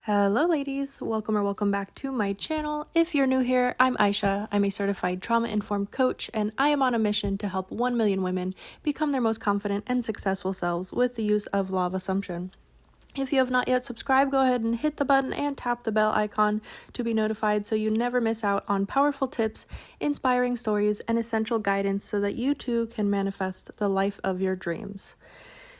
Hello ladies, welcome back to my channel. If you're new here, I'm Aisha. I'm a certified trauma-informed coach, and I am on a mission to help 1 million women become their most confident and successful selves with the use of law of assumption. If you have not yet subscribed, go ahead and hit the button and tap the bell icon to be notified so you never miss out on powerful tips, inspiring stories, and essential guidance so that you too can manifest the life of your dreams.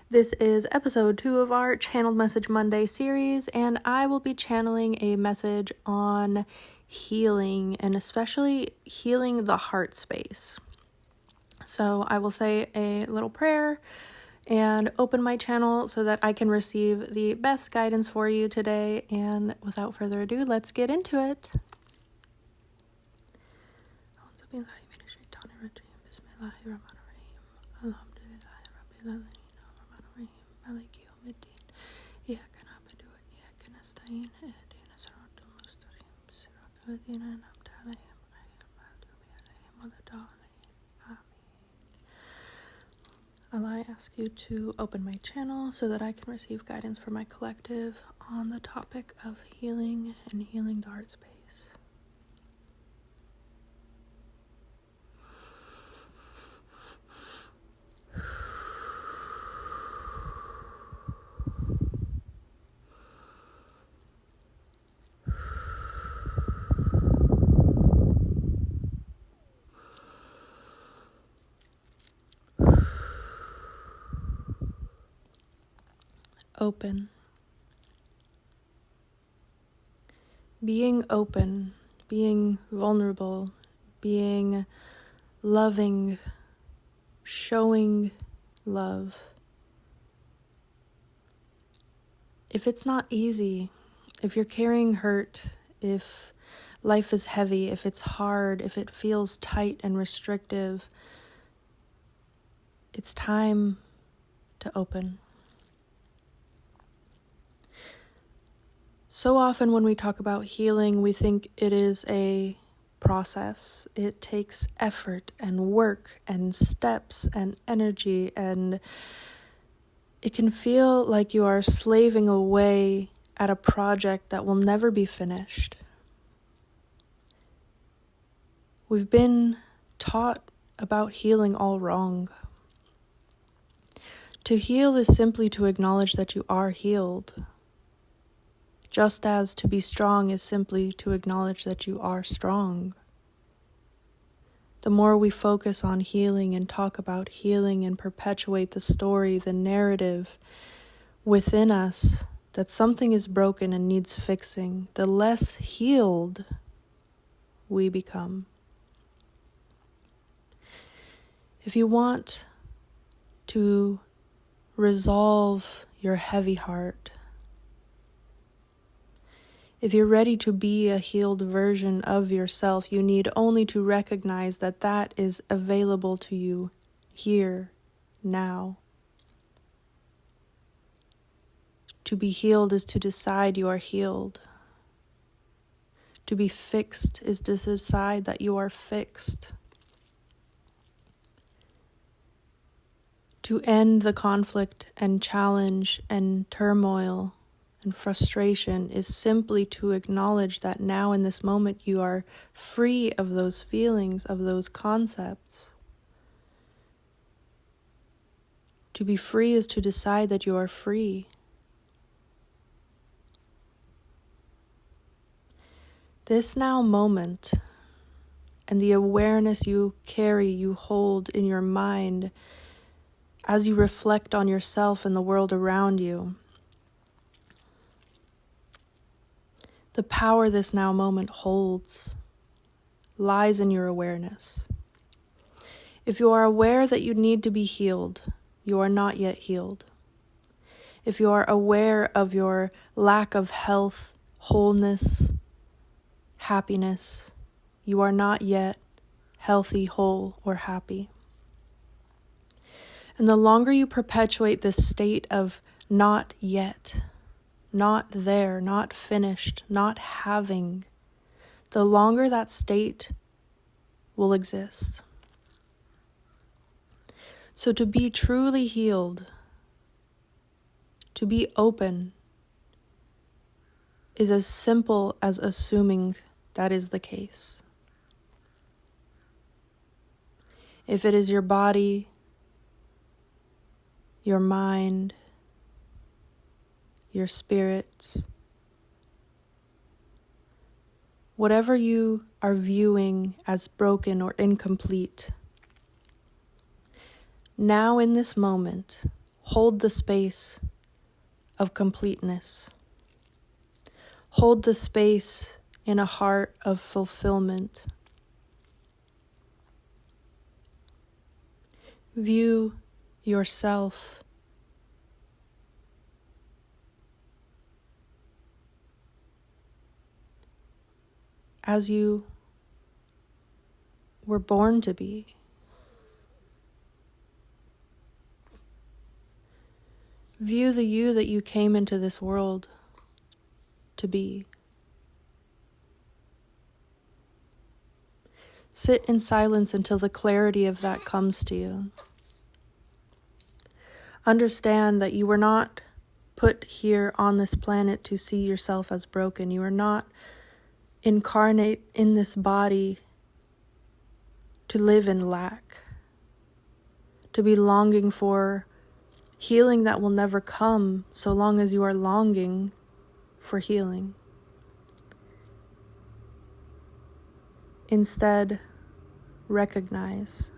This is episode 2 of our Channeled Message Monday series, and I will be channeling a message on healing, and especially healing the heart space. So I will say a little prayer and open my channel so that I can receive the best guidance for you today. And without further ado, let's get into it. I ask you to open my channel so that I can receive guidance for my collective on the topic of healing and healing the heart space. Open. Being open, being vulnerable, being loving, showing love. If it's not easy, if you're carrying hurt, if life is heavy, if it's hard, if it feels tight and restrictive, it's time to open. So often when we talk about healing, we think it is a process. It takes effort and work and steps and energy, and it can feel like you are slaving away at a project that will never be finished. We've been taught about healing all wrong. To heal is simply to acknowledge that you are healed. Just as to be strong is simply to acknowledge that you are strong. The more we focus on healing and talk about healing and perpetuate the story, the narrative within us that something is broken and needs fixing, the less healed we become. If you want to resolve your heavy heart, if you're ready to be a healed version of yourself, you need only to recognize that that is available to you here, now. To be healed is to decide you are healed. To be fixed is to decide that you are fixed. To end the conflict and challenge and turmoil and frustration is simply to acknowledge that now in this moment you are free of those feelings, of those concepts. To be free is to decide that you are free. This now moment and the awareness you carry, you hold in your mind as you reflect on yourself and the world around you, the power this now moment holds lies in your awareness. If you are aware that you need to be healed, you are not yet healed. If you are aware of your lack of health, wholeness, happiness, you are not yet healthy, whole, or happy. And the longer you perpetuate this state of not yet, not there, not finished, not having, the longer that state will exist. So to be truly healed, to be open, is as simple as assuming that is the case. If it is your body, your mind, your spirit, whatever you are viewing as broken or incomplete, now in this moment, hold the space of completeness. Hold the space in a heart of fulfillment. View yourself as you were born to be. View the you that you came into this world to be. Sit in silence until the clarity of that comes to you. Understand that you were not put here on this planet to see yourself as broken. You are not incarnate in this body to live in lack, to be longing for healing that will never come so long as you are longing for healing. Instead, recognize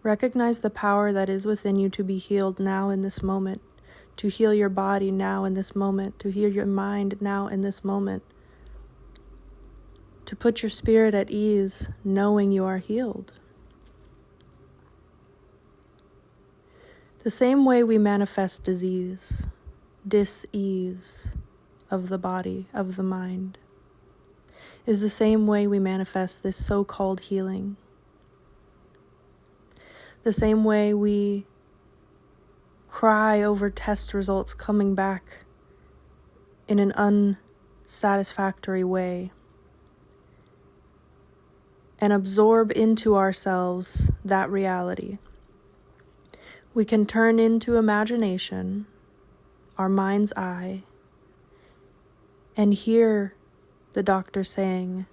the power that is within you to be healed now in this moment, to heal your body now in this moment, to heal your mind now in this moment, to put your spirit at ease knowing you are healed. The same way we manifest disease, dis-ease of the body, of the mind, is the same way we manifest this so-called healing. The same way we cry over test results coming back in an unsatisfactory way and absorb into ourselves that reality. We can turn into imagination, our mind's eye, and hear the doctor saying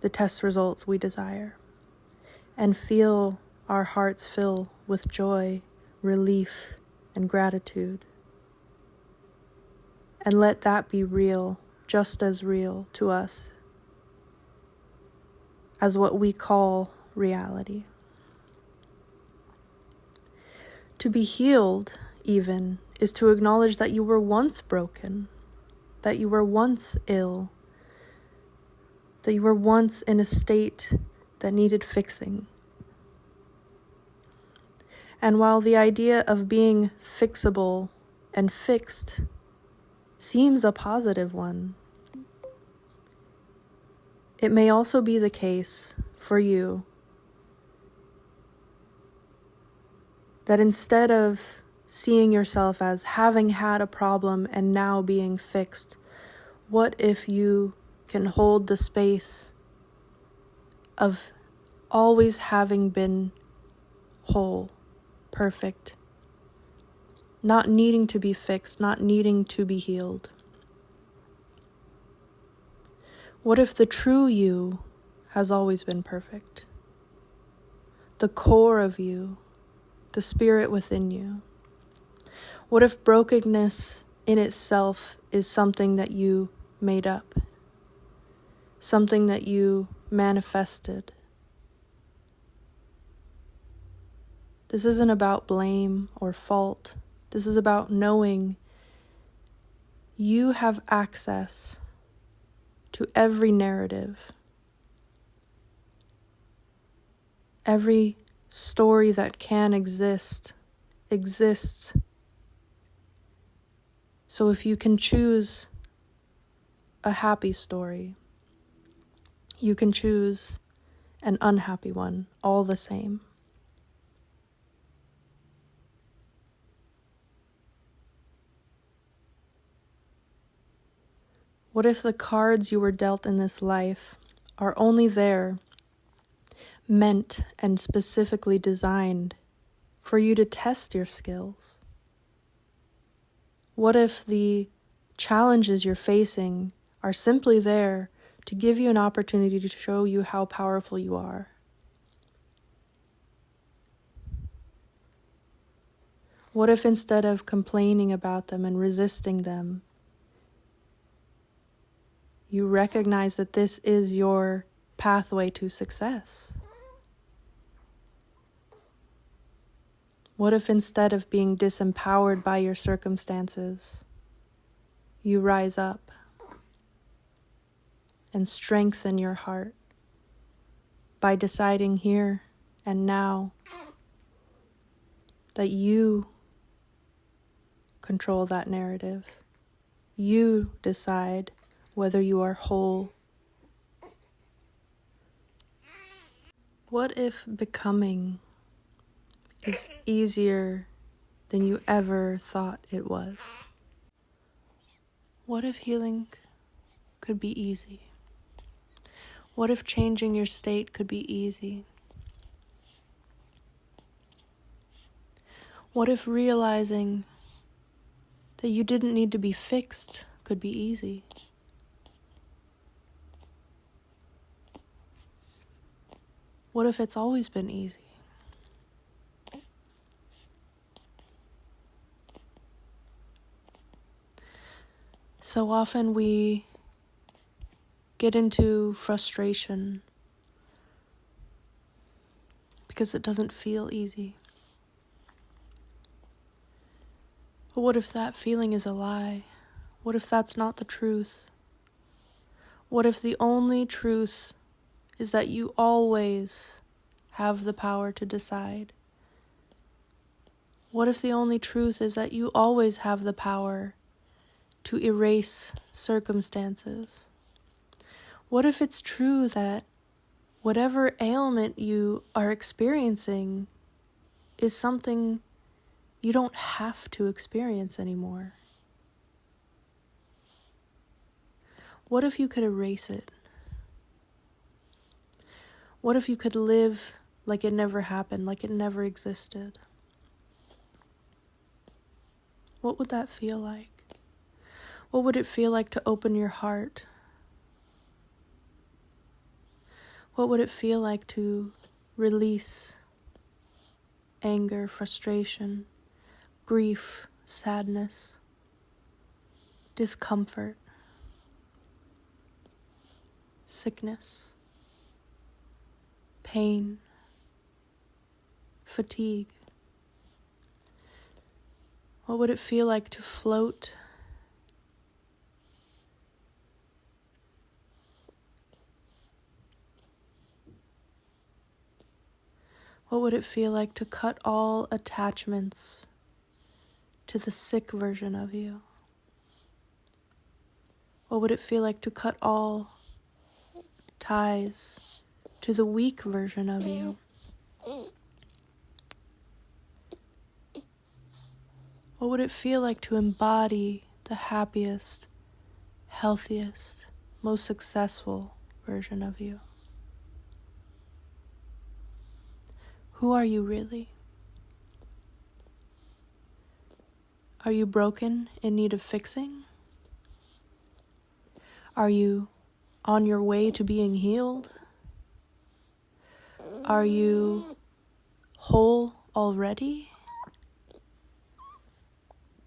the test results we desire, and feel our hearts fill with joy, relief, and gratitude. And let that be real, just as real to us as what we call reality. To be healed, even, is to acknowledge that you were once broken, that you were once ill, that you were once in a state that needed fixing. And while the idea of being fixable and fixed seems a positive one, it may also be the case for you that instead of seeing yourself as having had a problem and now being fixed, what if you can hold the space of always having been whole, perfect, not needing to be fixed, not needing to be healed? What if the true you has always been perfect? The core of you, the spirit within you. What if brokenness in itself is something that you made up? Something that you manifested? This isn't about blame or fault. This is about knowing you have access to every narrative, every story that can exist, exists. So if you can choose a happy story, you can choose an unhappy one, all the same. What if the cards you were dealt in this life are only there, meant and specifically designed for you to test your skills? What if the challenges you're facing are simply there to give you an opportunity to show you how powerful you are? What if instead of complaining about them and resisting them, you recognize that this is your pathway to success? What if instead of being disempowered by your circumstances, you rise up and strengthen your heart by deciding here and now that you control that narrative. You decide whether you are whole. What if becoming is easier than you ever thought it was? What if healing could be easy? What if changing your state could be easy? What if realizing that you didn't need to be fixed could be easy? What if it's always been easy? So often we get into frustration because it doesn't feel easy. But what if that feeling is a lie? What if that's not the truth? What if the only truth is that you always have the power to decide? What if the only truth is that you always have the power to erase circumstances? What if it's true that whatever ailment you are experiencing is something you don't have to experience anymore? What if you could erase it? What if you could live like it never happened, like it never existed? What would that feel like? What would it feel like to open your heart? What would it feel like to release anger, frustration, grief, sadness, discomfort, sickness, pain, fatigue? What would it feel like to float What would it feel like to cut all attachments to the sick version of you? What would it feel like to cut all ties to the weak version of you? What would it feel like to embody the happiest, healthiest, most successful version of you? Who are you really? Are you broken, in need of fixing? Are you on your way to being healed? Are you whole already?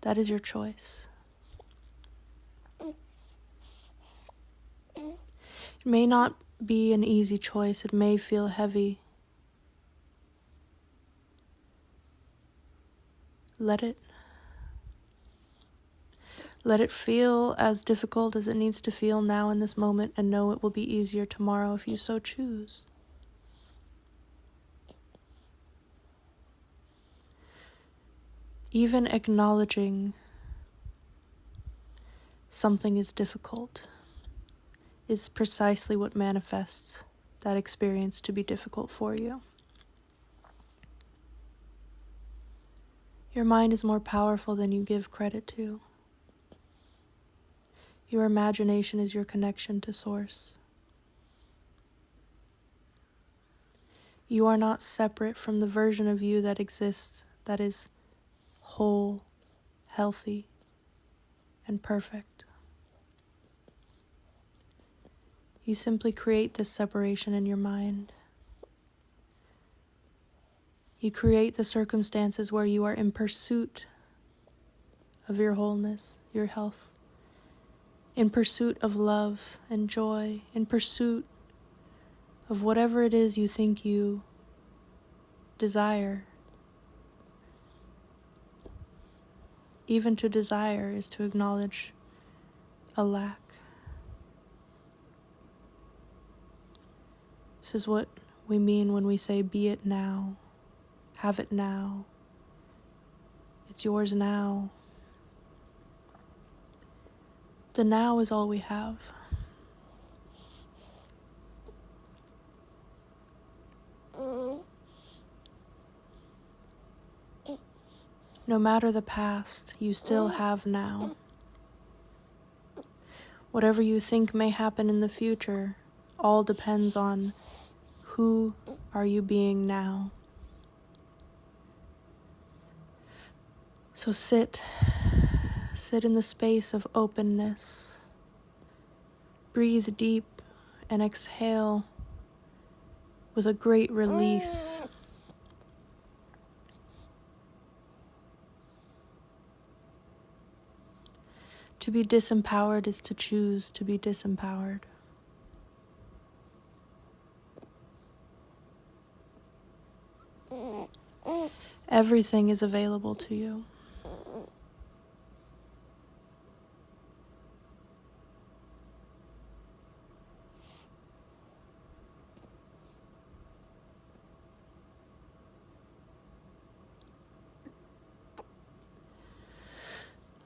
That is your choice. It may not be an easy choice. It may feel heavy. Let it. Let it feel as difficult as it needs to feel now in this moment, and know it will be easier tomorrow if you so choose. Even acknowledging something is difficult is precisely what manifests that experience to be difficult for you. Your mind is more powerful than you give credit to. Your imagination is your connection to Source. You are not separate from the version of you that exists, that is whole, healthy, and perfect. You simply create this separation in your mind. You create the circumstances where you are in pursuit of your wholeness, your health, in pursuit of love and joy, in pursuit of whatever it is you think you desire. Even to desire is to acknowledge a lack. This is what we mean when we say, be it now, have it now, it's yours now. The now is all we have. No matter the past, you still have now. Whatever you think may happen in the future, all depends on who are you being now. So sit in the space of openness. Breathe deep and exhale with a great release. To be disempowered is to choose to be disempowered. Everything is available to you.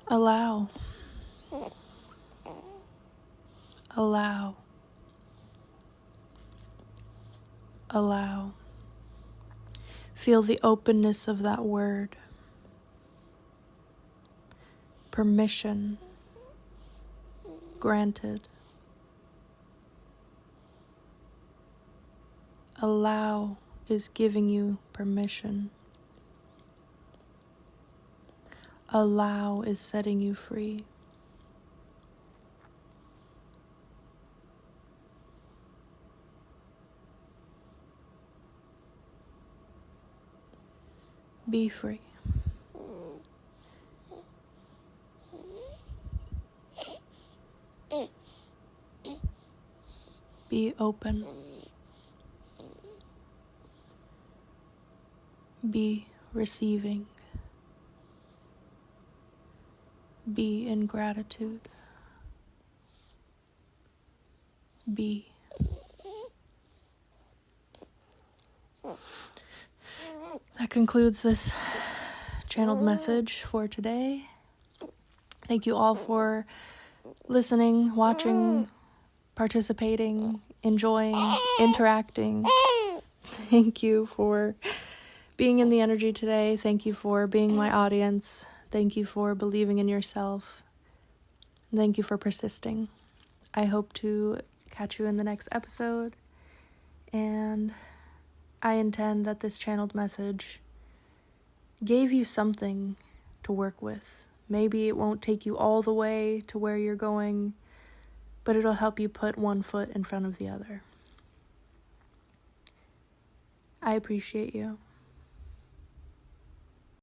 Allow. Allow. Allow. Feel the openness of that word. Permission granted. Allow is giving you permission. Allow is setting you free. Be free. Be open. Be receiving. Be in gratitude. Be. That concludes this channeled message for today. Thank you all for listening, watching, participating, enjoying, interacting. Thank you for being in the energy today. Thank you for being my audience. Thank you for believing in yourself. Thank you for persisting. I hope to catch you in the next episode. And I intend that this channeled message gave you something to work with. Maybe it won't take you all the way to where you're going, but it'll help you put one foot in front of the other. I appreciate you.